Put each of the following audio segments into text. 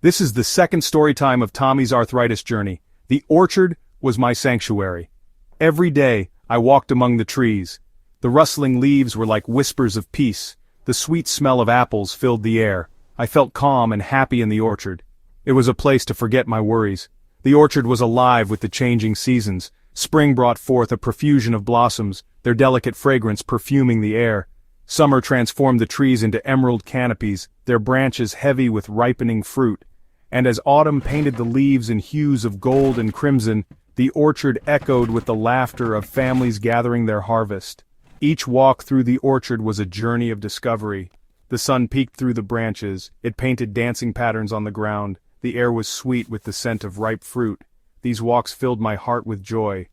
This is the second story time of Tommy's arthritis journey. The orchard was my sanctuary. Every day, I walked among the trees. The rustling leaves were like whispers of peace. The sweet smell of apples filled the air. I felt calm and happy in the orchard. It was a place to forget my worries. The orchard was alive with the changing seasons. Spring brought forth a profusion of blossoms, their delicate fragrance perfuming the air. Summer transformed the trees into emerald canopies, their branches heavy with ripening fruit. And as autumn painted the leaves in hues of gold and crimson, the orchard echoed with the laughter of families gathering their harvest. Each walk through the orchard was a journey of discovery. The sun peeked through the branches, it painted dancing patterns on the ground, the air was sweet with the scent of ripe fruit. These walks filled my heart with joy.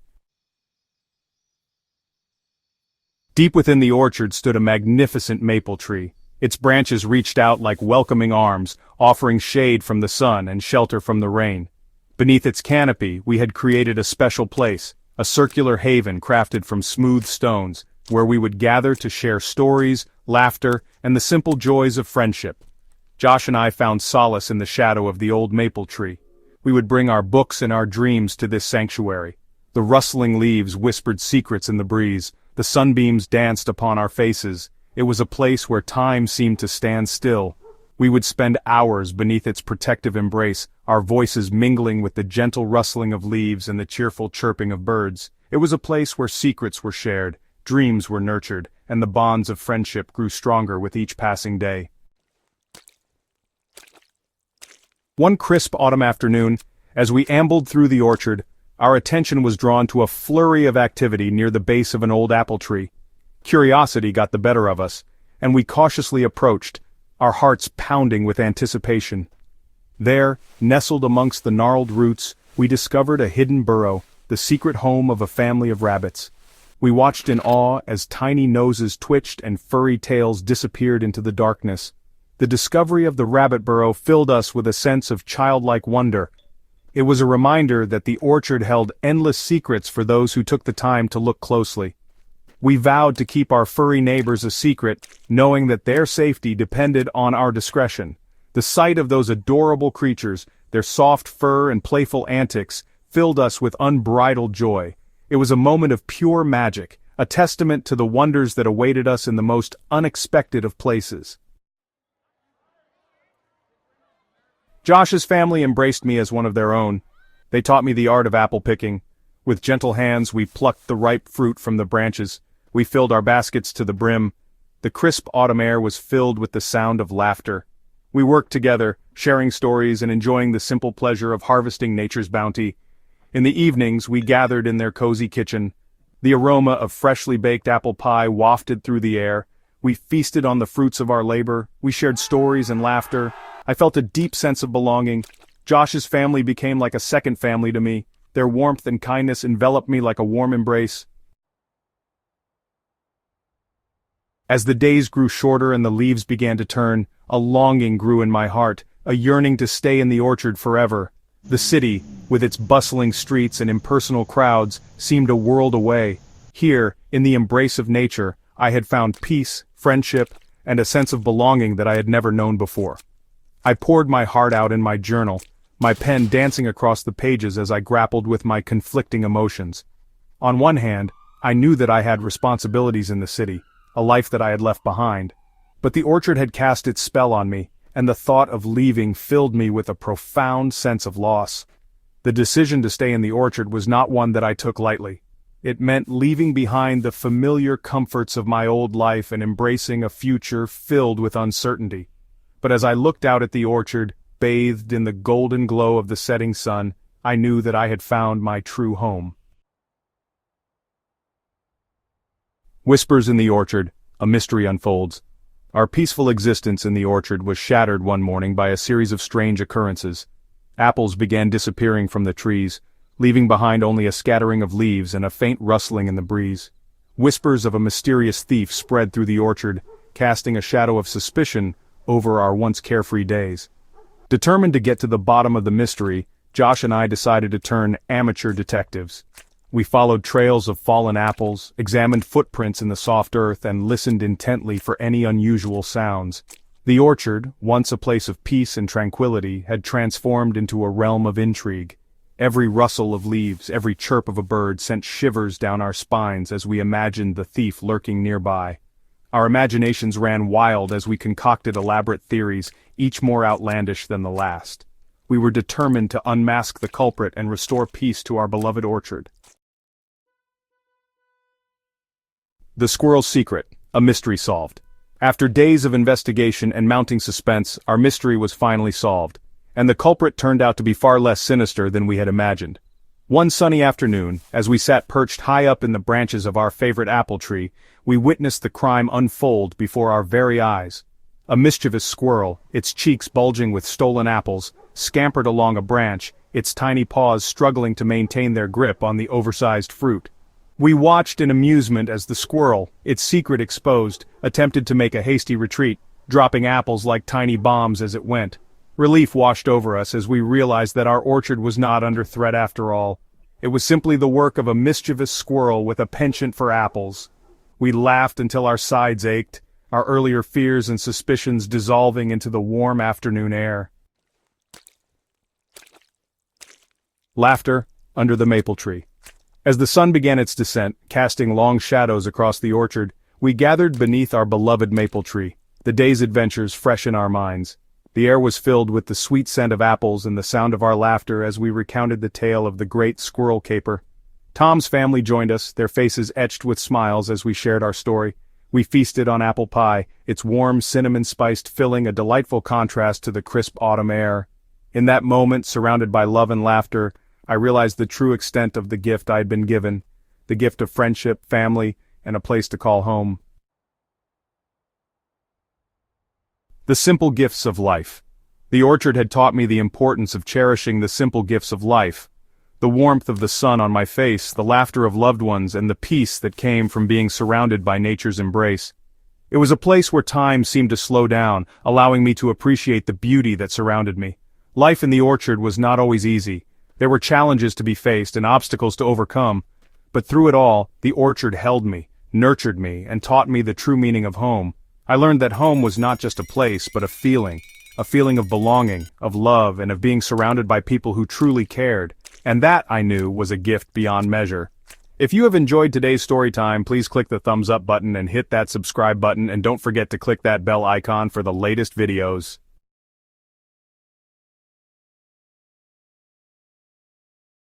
Deep within the orchard stood a magnificent maple tree. Its branches reached out like welcoming arms, offering shade from the sun and shelter from the rain. Beneath its canopy, we had created a special place, a circular haven crafted from smooth stones, where we would gather to share stories, laughter, and the simple joys of friendship. Josh and I found solace in the shadow of the old maple tree. We would bring our books and our dreams to this sanctuary. The rustling leaves whispered secrets in the breeze. The sunbeams danced upon our faces. It was a place where time seemed to stand still. We would spend hours beneath its protective embrace, our voices mingling with the gentle rustling of leaves and the cheerful chirping of birds. It was a place where secrets were shared, dreams were nurtured, and the bonds of friendship grew stronger with each passing day. One crisp autumn afternoon, as we ambled through the orchard, our attention was drawn to a flurry of activity near the base of an old apple tree. Curiosity got the better of us, and we cautiously approached, our hearts pounding with anticipation. There, nestled amongst the gnarled roots, we discovered a hidden burrow, the secret home of a family of rabbits. We watched in awe as tiny noses twitched and furry tails disappeared into the darkness. The discovery of the rabbit burrow filled us with a sense of childlike wonder. It was a reminder that the orchard held endless secrets for those who took the time to look closely. We vowed to keep our furry neighbors a secret, knowing that their safety depended on our discretion. The sight of those adorable creatures, their soft fur and playful antics, filled us with unbridled joy. It was a moment of pure magic, a testament to the wonders that awaited us in the most unexpected of places. Josh's family embraced me as one of their own. They taught me the art of apple picking. With gentle hands we plucked the ripe fruit from the branches. We filled our baskets to the brim. The crisp autumn air was filled with the sound of laughter. We worked together, sharing stories and enjoying the simple pleasure of harvesting nature's bounty. In the evenings we gathered in their cozy kitchen. The aroma of freshly baked apple pie wafted through the air. We feasted on the fruits of our labor. We shared stories and laughter. I felt a deep sense of belonging. Josh's family became like a second family to me. Their warmth and kindness enveloped me like a warm embrace. As the days grew shorter and the leaves began to turn, a longing grew in my heart, a yearning to stay in the orchard forever. The city, with its bustling streets and impersonal crowds, seemed a world away. Here, in the embrace of nature, I had found peace, friendship, and a sense of belonging that I had never known before. I poured my heart out in my journal, my pen dancing across the pages as I grappled with my conflicting emotions. On one hand, I knew that I had responsibilities in the city, a life that I had left behind. But the orchard had cast its spell on me, and the thought of leaving filled me with a profound sense of loss. The decision to stay in the orchard was not one that I took lightly. It meant leaving behind the familiar comforts of my old life and embracing a future filled with uncertainty. But as I looked out at the orchard, bathed in the golden glow of the setting sun, I knew that I had found my true home. Whispers in the orchard, a mystery unfolds. Our peaceful existence in the orchard was shattered one morning by a series of strange occurrences. Apples began disappearing from the trees, leaving behind only a scattering of leaves and a faint rustling in the breeze. Whispers of a mysterious thief spread through the orchard, casting a shadow of suspicion over our once carefree days. Determined to get to the bottom of the mystery, Josh and I decided to turn amateur detectives. We followed trails of fallen apples, examined footprints in the soft earth, and listened intently for any unusual sounds. The orchard, once a place of peace and tranquility, had transformed into a realm of intrigue. Every rustle of leaves, every chirp of a bird sent shivers down our spines as we imagined the thief lurking nearby. Our imaginations ran wild as we concocted elaborate theories, each more outlandish than the last. We were determined to unmask the culprit and restore peace to our beloved orchard. The squirrel's secret, a mystery solved. After days of investigation and mounting suspense, our mystery was finally solved, and the culprit turned out to be far less sinister than we had imagined. One sunny afternoon, as we sat perched high up in the branches of our favorite apple tree, we witnessed the crime unfold before our very eyes. A mischievous squirrel, its cheeks bulging with stolen apples, scampered along a branch, its tiny paws struggling to maintain their grip on the oversized fruit. We watched in amusement as the squirrel, its secret exposed, attempted to make a hasty retreat, dropping apples like tiny bombs as it went. Relief washed over us as we realized that our orchard was not under threat after all. It was simply the work of a mischievous squirrel with a penchant for apples. We laughed until our sides ached, our earlier fears and suspicions dissolving into the warm afternoon air. Laughter under the maple tree. As the sun began its descent, casting long shadows across the orchard, we gathered beneath our beloved maple tree, the day's adventures fresh in our minds. The air was filled with the sweet scent of apples and the sound of our laughter as we recounted the tale of the great squirrel caper. Tom's family joined us, their faces etched with smiles as we shared our story. We feasted on apple pie, its warm cinnamon-spiced filling a delightful contrast to the crisp autumn air. In that moment, surrounded by love and laughter, I realized the true extent of the gift I had been given, the gift of friendship, family, and a place to call home. The simple gifts of life. The orchard had taught me the importance of cherishing the simple gifts of life. The warmth of the sun on my face, the laughter of loved ones, and the peace that came from being surrounded by nature's embrace. It was a place where time seemed to slow down, allowing me to appreciate the beauty that surrounded me. Life in the orchard was not always easy. There were challenges to be faced and obstacles to overcome. But through it all, the orchard held me, nurtured me, and taught me the true meaning of home. I learned that home was not just a place, but a feeling of belonging, of love, and of being surrounded by people who truly cared. And that, I knew, was a gift beyond measure. If you have enjoyed today's story time, please click the thumbs up button and hit that subscribe button, and don't forget to click that bell icon for the latest videos.